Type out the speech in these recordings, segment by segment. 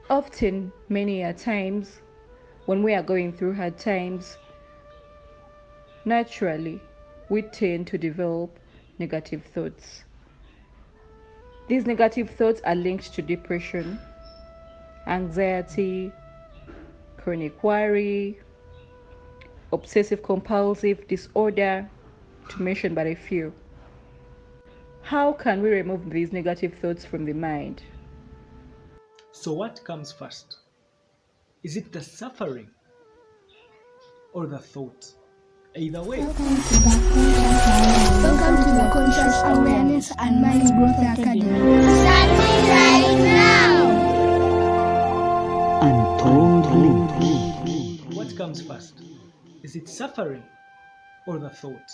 Often, many a times, when we are going through hard times, naturally, we tend to develop negative thoughts. These negative thoughts are linked to depression, anxiety, chronic worry, obsessive compulsive disorder, to mention but a few. How can we remove these negative thoughts from the mind? So, what comes first? Is it the suffering or the thought? Either way, Welcome to the Conscious Awareness and Mind Growth Academy. Starting right now. what comes first? Is it suffering or the thought?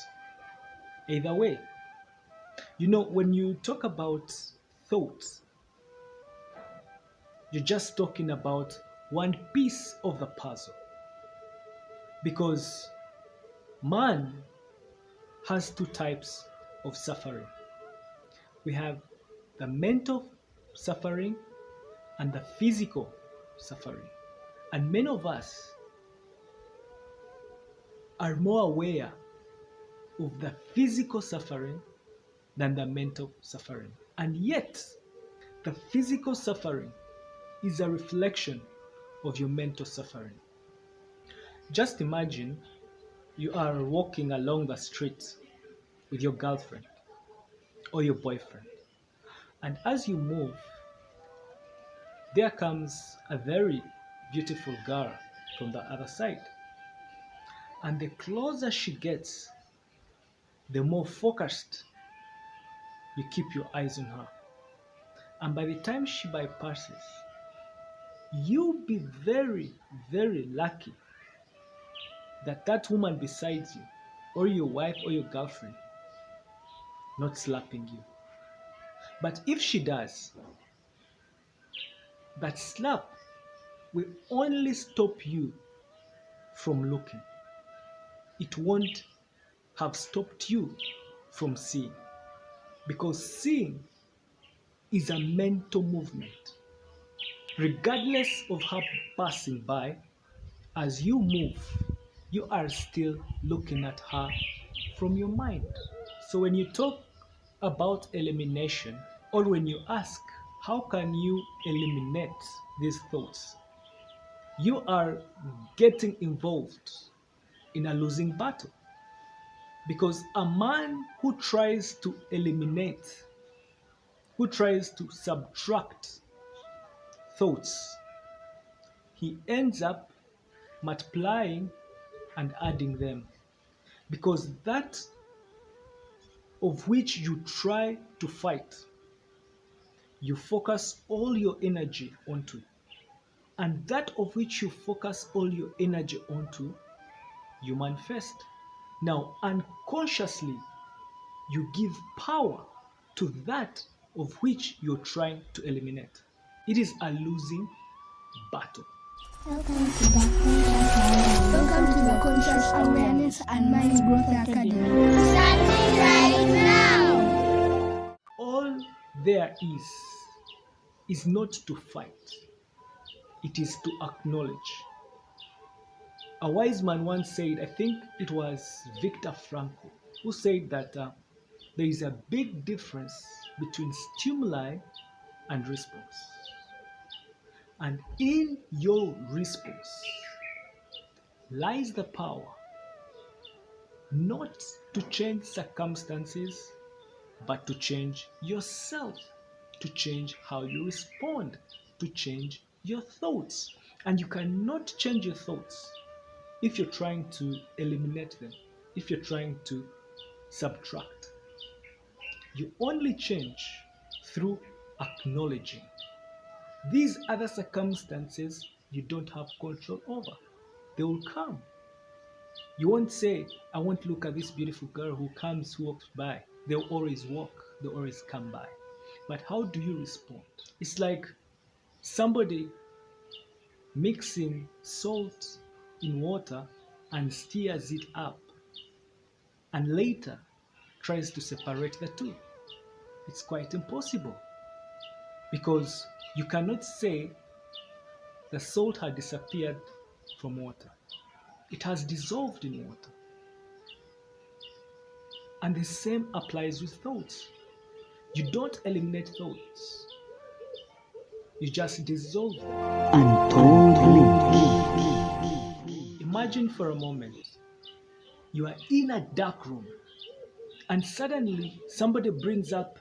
Either way, when you talk about thoughts, you're just talking about one piece of the puzzle. Because man has two types of suffering. We have the mental suffering and the physical suffering. And many of us are more aware of the physical suffering than the mental suffering. And yet, the physical suffering is a reflection of your mental suffering. Just imagine you are walking along the street with your girlfriend or your boyfriend, and as you move, there comes a very beautiful girl from the other side. And the closer she gets, the more focused you keep your eyes on her. And by the time she bypasses, you'll be very, very lucky that that woman beside you, or your wife or your girlfriend, not slapping you. But if she does, that slap will only stop you from looking. It won't have stopped you from seeing. Because seeing is a mental movement. Regardless of her passing by, as you move, you are still looking at her from your mind. So when you talk about elimination, or when you ask, how can you eliminate these thoughts? You are getting involved in a losing battle. Because a man who tries to eliminate, who tries to subtract thoughts, he ends up multiplying and adding them. Because that of which you try to fight, you focus all your energy onto. And that of which you focus all your energy onto, you manifest. Now, unconsciously, you give power to that of which you're trying to eliminate. It is a losing battle. Welcome to the Conscious Awareness and Mind Growth Academy. Starting right now. All there is not to fight, it is to acknowledge. A wise man once said, I think it was Viktor Frankl, who said that there is a big difference between stimuli and response. And in your response lies the power not to change circumstances, but to change yourself, to change how you respond, to change your thoughts. And you cannot change your thoughts if you're trying to eliminate them, if you're trying to subtract. You only change through acknowledging. These other circumstances you don't have control over. They will come. You won't say, I won't look at this beautiful girl who walks by. They'll always walk, they'll always come by. But how do you respond? It's like somebody mixing salt in water and stirs it up and later tries to separate the two. It's quite impossible because you cannot say the salt had disappeared from water. It has dissolved in water. And the same applies with thoughts. You don't eliminate thoughts. You just dissolve them. Untold Link. Imagine for a moment, you are in a dark room and suddenly somebody brings up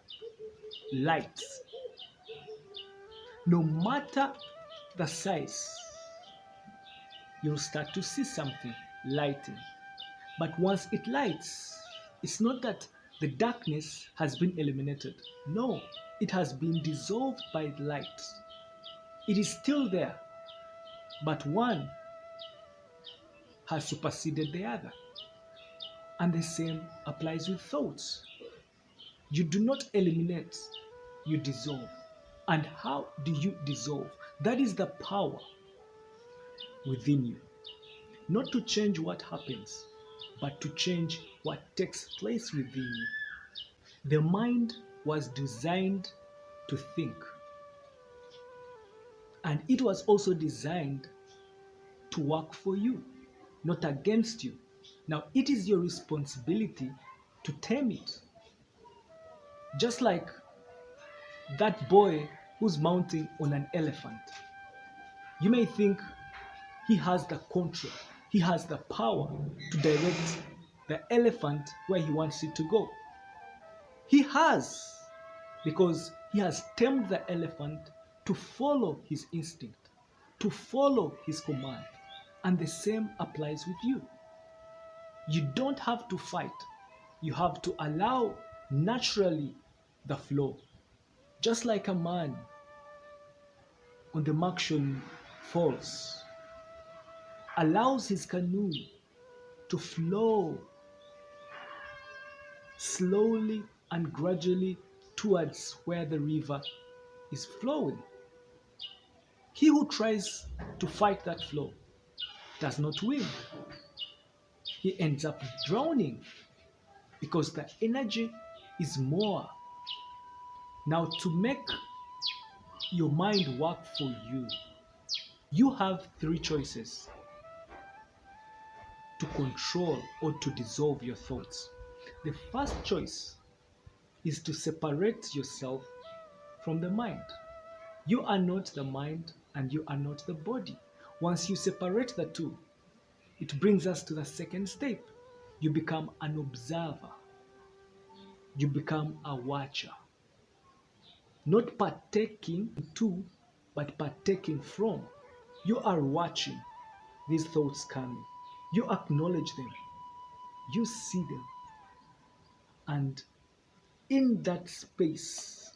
lights. No matter the size, you'll start to see something lighting. But once it lights, it's not that the darkness has been eliminated. No, it has been dissolved by the light. It is still there, but one has superseded the other. And the same applies with thoughts. You do not eliminate, you dissolve. And how do you dissolve? That is the power within you. Not to change what happens, but to change what takes place within you. The mind was designed to think. And it was also designed to work for you, not against you. Now, it is your responsibility to tame it. Just like that boy who's mounting on an elephant. You may think he has the control, he has the power to direct the elephant where he wants it to go. He has, because he has tamed the elephant to follow his instinct, to follow his command. And the same applies with you. You don't have to fight. You have to allow naturally the flow. Just like a man on the Marshall Falls allows his canoe to flow slowly and gradually towards where the river is flowing. He who tries to fight that flow does not win. He ends up drowning because the energy is more. Now, to make your mind work for you, you have three choices to control or to dissolve your thoughts. The first choice is to separate yourself from the mind. You are not the mind and you are not the body. Once you separate the two, it brings us to the second step. You become an observer. You become a watcher. Not partaking to, but partaking from. You are watching these thoughts coming. You acknowledge them. You see them. And in that space,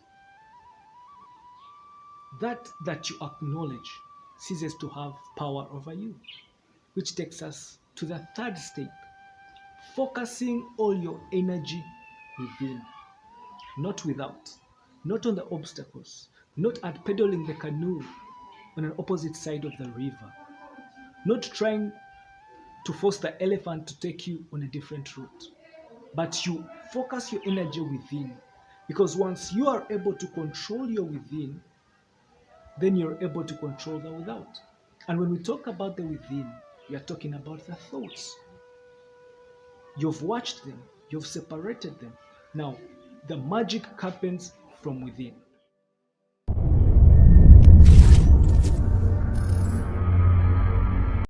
that you acknowledge ceases to have power over you. Which takes us to the third step. Focusing all your energy within, not without. Not on the obstacles. Not at pedaling the canoe on an opposite side of the river. Not trying to force the elephant to take you on a different route. But you focus your energy within. Because once you are able to control your within, then you're able to control the without. And when we talk about the within, we are talking about the thoughts. You've watched them. You've separated them. Now, the magic happens from within.